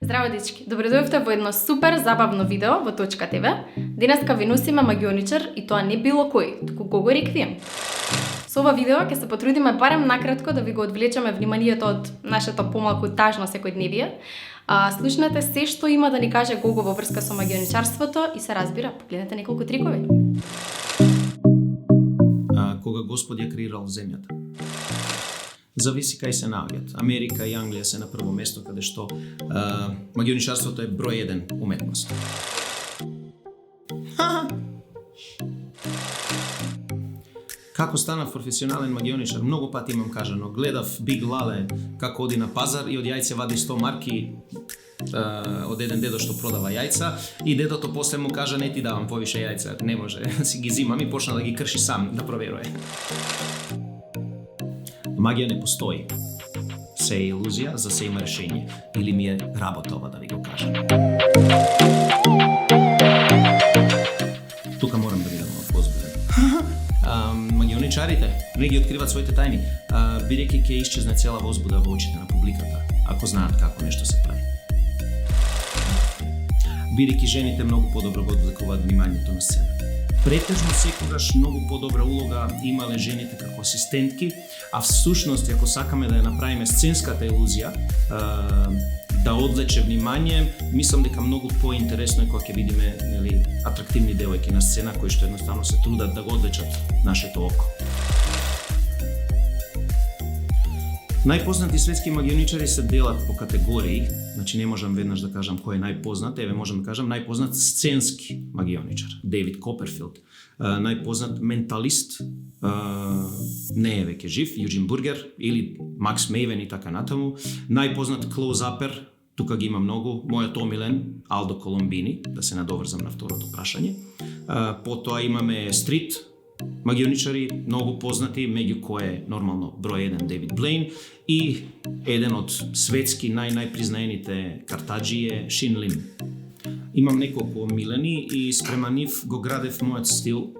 Здраво, дечки! Добредојавте во едно супер забавно видео во .tv. Денеска ви носиме магионичар и тоа не било кој, туку Гого Реквием. Со ова видео ќе се потрудиме барем накратко да ви го одвлечеме вниманието од нашето помалку тажно секојдневие. Слушнете се што има да ни каже Гого во врска со магионичарството и се разбира, погледнете неколку трикови. Кога Господ ја креирал земјата. Зависи кај се наоѓаат. Америка и Англија се на прво место каде што магионичарството е број 1 уметност. Како станав професионален магионичар? Многу пати имам кажано. Гледав Биг Лале како оди на пазар и од јајце вади 100 марки од еден дедо што продава јајца и дедото после му кажа не ти давам повише јајца, не може, си ги зимам и почна да ги крши сам да проверува. Магија не постои. Се е илузија, за се има решение. Или ми е работа ова да ви го кажам. Тука морам да видам возбуден. Магионичарите не ги откриваат своите тајни, бидејќи ќе исчезне цела возбуда во очите на публиката, ако знаат како нешто се прави. Бидејќи жените многу подобро го одвлекуваат вниманието на сцена. Претежно секогаш многу подобра улога имале жените како асистентки, а всушност, ако сакаме да ја направиме сценската илузија, да одвлече внимание, мислам дека многу поинтересно е кога ќе видиме, нели, атрактивни девојки на сцена кои што едноставно се трудат да го одвлечат нашето око. Најпознати светски магионичари се делат по категории, значи не можам веднаш да кажам кој е најпознат, еве можам да кажам најпознат сценски магионичар, Дейвид Коперфилд, најпознат менталист, не е веќе жив, Юджин Бургер или Макс Мейвен и така натаму, најпознат клоузапер, тука ги има многу, мојот омилен Алдо Коломбини, да се надоврзам на второто прашање. Потоа имаме стрит магионичари, многу познати, меѓу кои е нормално број 1 Дейвид Блейн и еден од светски најпризнаените картаджи е Шин Лим. Имам неколку омилени и спрема нив го градев мојот стил.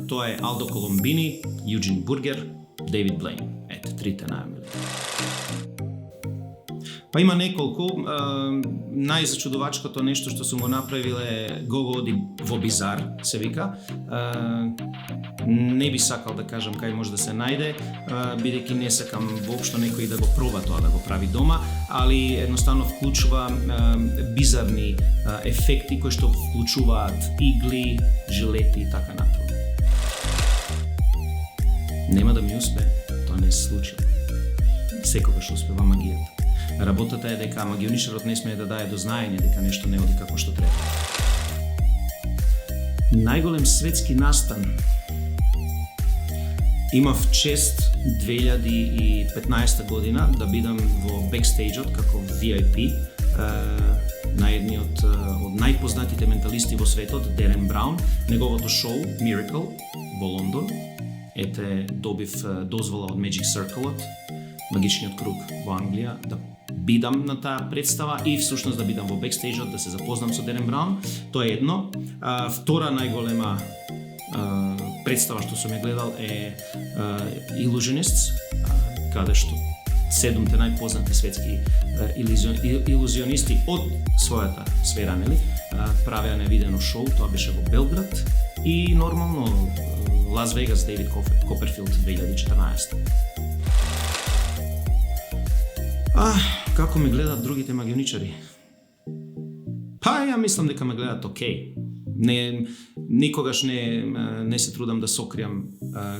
Тоа е Алдо Коломбини, Юджин Бургер, Дейвид Блейн. Ете, трите најомилени. Па има неколку, најзачудувачкото нешто што сум го направил е Гого оди во бизар, се вика. Не би сакал да кажам кај може да се најде, бидејќи не сакам воопшто некој да го проба тоа да го прави дома, али едноставно вклучува бизарни ефекти кои што вклучуваат игли, жилети и така натаму. Нема да ми успее, тоа не се случило. Секогаш успева магијата. Работата е дека магионичарот не смее да дае до знаење дека нешто не оди како што треба. Најголем светски настан имав чест 2015 година да бидам во бекстејџот како VIP на едниот од најпознатите менталисти во светот, Дерен Браун, неговото шоу Miracle во Лондон. Ете, добив дозвола од Magic Circle-от, магичниот круг во Англија, да бидам на таа представа и всушност да бидам во бекстејџот, да се запознам со Дерен Браун. Тоа е едно. Втора најголема представа што сум ја гледал е Illusionists, каде што 7 најпознати светски илузионисти од својата сфера, нели, правеа невидено шоу, тоа беше во Белград и нормално Лас Вегас, Дейвид Коперфилд 2014. Како ме гледаат другите магионичари? Па, ја мислам дека ме гледаат окей. Никогаш не се трудам да сокриам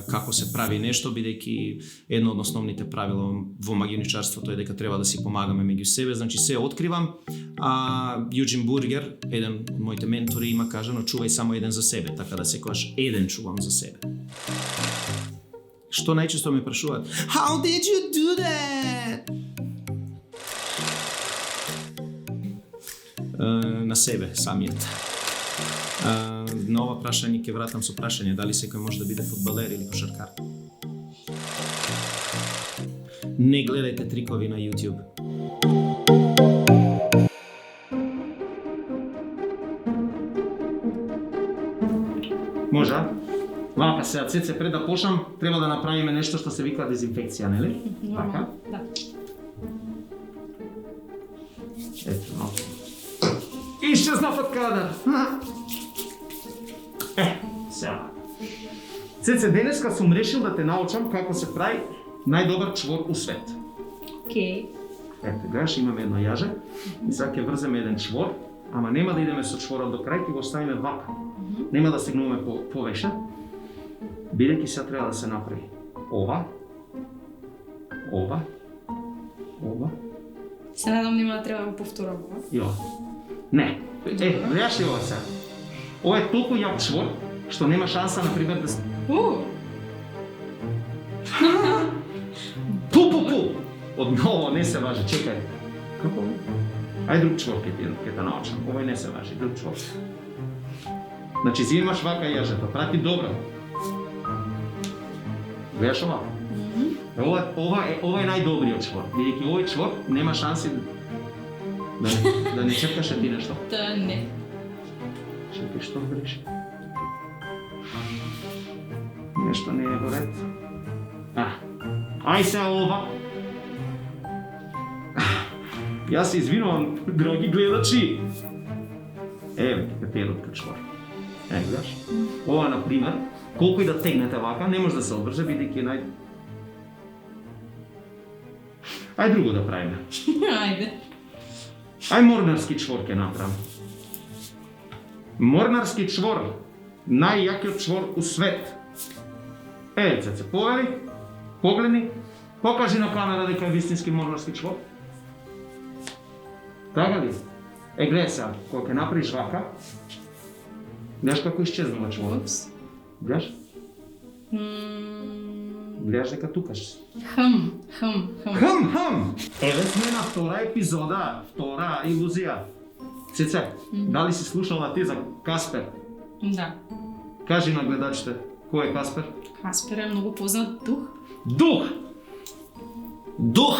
како се прави нешто, бидејќи едно од основните правила во магионичарството е дека треба да си помагаме меѓу себе, значи се откривам. Юджин Бургер, еден од моите ментори, има кажано чувај само еден за себе, така да секогаш еден чувам за себе. Што најчесто ме прашуваат? How did you do that? На себе, самиот. На ова прашање ќе вратам со прашање дали секој може да биде фудбалер или кошаркар. Не гледајте трикови на YouTube. Може? Вака сега, Цеце, пред да почнам, треба да направиме нешто што се вика дезинфекција, нели? Така? Да. Ето, малко. Изчезна под кадар. Сега. Цеце, денеска сум решил да те научам како се прави најдобар чвор у свет. Окей. Ето, гледаш, имаме едно јаже и сега ќе врземе еден чвор, ама нема да идеме со чворот до крај, ќе го оставиме вака. Нема да стигнуваме повеќе, бидејќи сега треба да се направи ова, ова, ова Се надам нема да треба да го повторам ова. и ова. Не, гледаш ли ова сега? Ова е толку јак чвор, што нема шанса, например, да... Пу! Одново не се важи, чекај. Како? Ај друг чвор ќе те научам. Овој не се важи, друг чвор. Значи, зимаш вака јажето, прати добро. Гледаш ова? Ова е најдобриот чвор. Бидејќи овој чвор нема шанси да не чепкаше ти нешто. Да, не. Чекај, што греши? Нешто не е во ред. Ај се ова. Јас се извинувам, драги гледачи. Еве, катерот кај чвор. Гледаш? Ова, например, колку и да тегнете вака, не може да се обрже, бидејќи е Ај друго да правиме. Ајде. Ај морнарски чвор ќе направам. Морнарски чвор, најјакиот чвор у свет. Цеце, погледни, покажи на камера дека е вистински морнарски чвор. Така ли? Гледај сега, кога ќе направиш вака, гледаш како исчезнува чворот. Гледаш? Гледаш дека тукаш. Хм. Еве сме на втора епизода, втора илузија. Цеце, дали си слушала ти за Каспер? Да. Кажи на гледачите, кој е Каспер? Каспер е многу познат дух. Дух!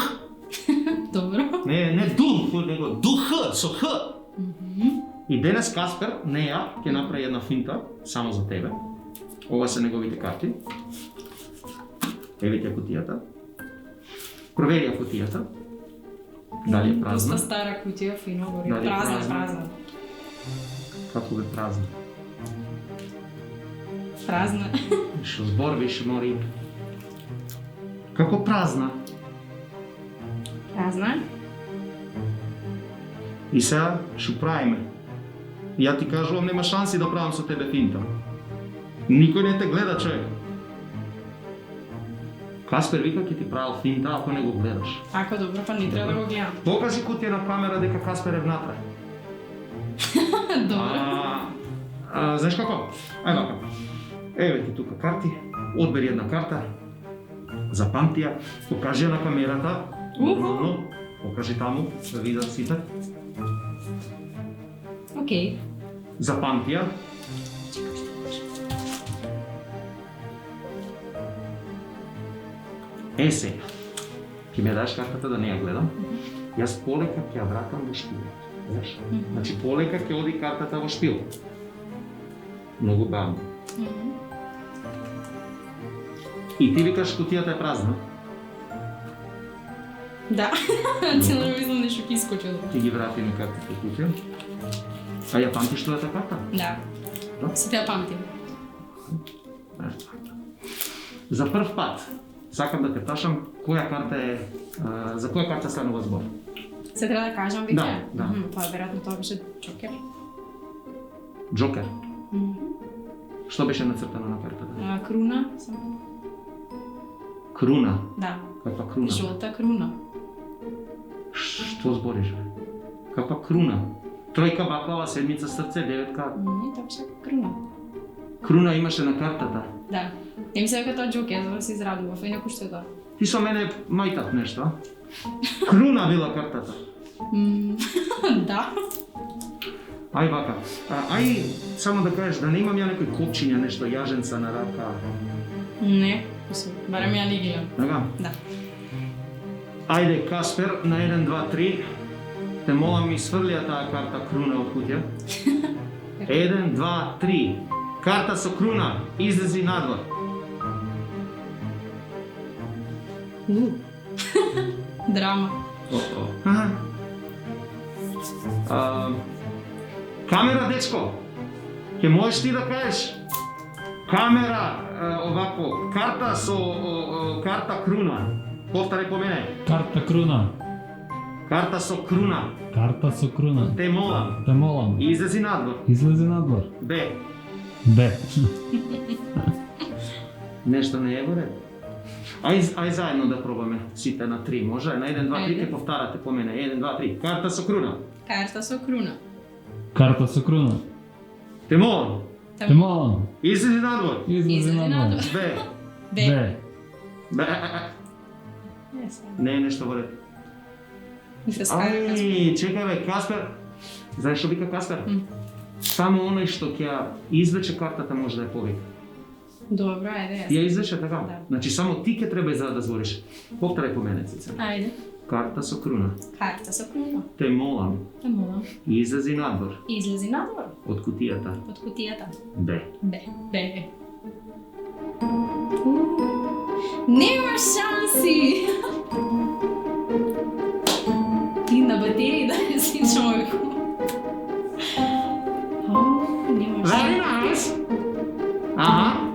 Добро. Не дух, него дух, со х. И денес Каспер, не ја, ќе направи една финта, само за тебе. Ова се неговите карти. Еве ќе кутијата. Провери ја кутијата. Дали е празна? Доста стара кутија, фино гори. Дали е Празна. Како бе празна? Празна. Што зборвиш, мори. Како празна? Празна? И сега што правиме? Ја ти кажувам, нема шанси да правам со тебе финта. Никој не те гледа, човек. Каспер вика ќе ти правил финта ако не го гледаш. Ако добро, па не треба да го гледам. Покажи кутија на камера дека Каспер е внатре. Добро. Знаеш како? Ај вака. Еве ти тука карти. Одбери една карта. Запамти ја. Покажи ја на камерата. Нормално. Покажи таму да видат сите. Окей. Запамти ја. Сега. Ти ме даш картата да не ја гледам. Јас полека ќе ја вратам во шпилот. Знаеш? Значи полека ќе оди картата во шпил. Многу бавно. И ти викаш кутијата е празна. Да. Цело мислам нешто ќе искочи. Ти ги врати на картата во кутија. А ја памтиш твојата карта? Да. Си те ја памтим. За прв пат сакам да те прашам која карта е за која карта станува збор? Се треба да кажам веќе? Да. Па веројатно тоа беше Джокер. Джокер. Што беше нацртано на картата? Круна. Круна. Да. Каква круна? Жолта круна. Што збориш, бе? Каква круна? Тројка баклава, седмица срце, деветка. Не, тоа беше круна. Круна имаше на картата. Да. Не ми се века тоа Джокер, за да се израдував и некој што е тоа. Ти со мене мајтат нешто, а? Круна била картата. Да. Ај вака. Ај само да кажеш да не имам ја некој копчиња, нешто јаженца на рака. Не, барем ја не гледам. Така? Да. Ајде, Каспер, на 1, 2, 3. Те молам ми сврли ја таа карта круна од кутија. 1, 2, 3. Карта со круна, излези надвор. Драма. Камера, дечко. Ке можеш ти да кажеш? Камера, овако, карта со карта круна. Повтарај по мене. Карта круна. Карта со круна. Карта со круна. Те молам. Те молам. Излези надвор. Излези надвор. Бе. Бе. Нешто не е во ред. Ај заедно да пробаме сите на 3, може? На 1, 2, 3 Ајде. ке повтарате по мене. 1, 2, 3. Карта со круна. Карта со круна. Карта со круна. Те молам. Те молам. Излези надвор. Излези надвор. Бе. Бе. Бе. Не е нешто во ред. Ај, чекај бе, Каспер. Знаеш што вика Каспер? Само оној што ќе ја извлече картата може да ја повика. Добро, ајде. Ја извлече така? Да. Значи само ти ќе треба да збориш. Повтарај по мене, Цица. Ајде. Карта со круна. Карта со круна. Те молам. Те молам. Излези надвор Излези надвор од кутијата. од кутијата. Бе. Бе. Нема шанси! Ти на батерии да си човеку. Нема Very шанси. nice. Аха.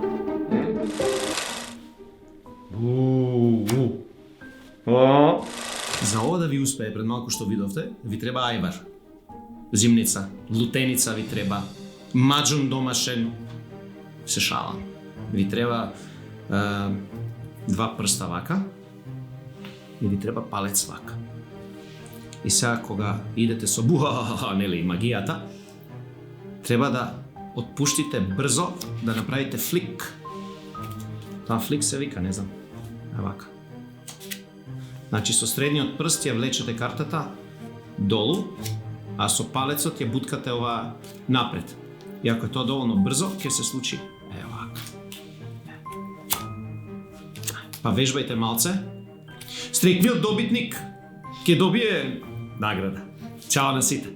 О. За ова да ви успее, пред малку што видовте, ви треба ајвар. Зимница, лутеница ви треба, маџун домашен, се шалам. Ви треба два прста вака и ви треба палец вака. И сега кога идете со нели магијата, треба да отпуштите брзо, да направите флик. Таа флик се вика, не знам. Вака. Значи со средниот прст ја влечете картата долу, а со палецот ја буткате ова напред. И ако е тоа доволно брзо, ќе се случи вака. Па вежбајте малце. Стрекниот добитник ќе добие награда. Чао на сите.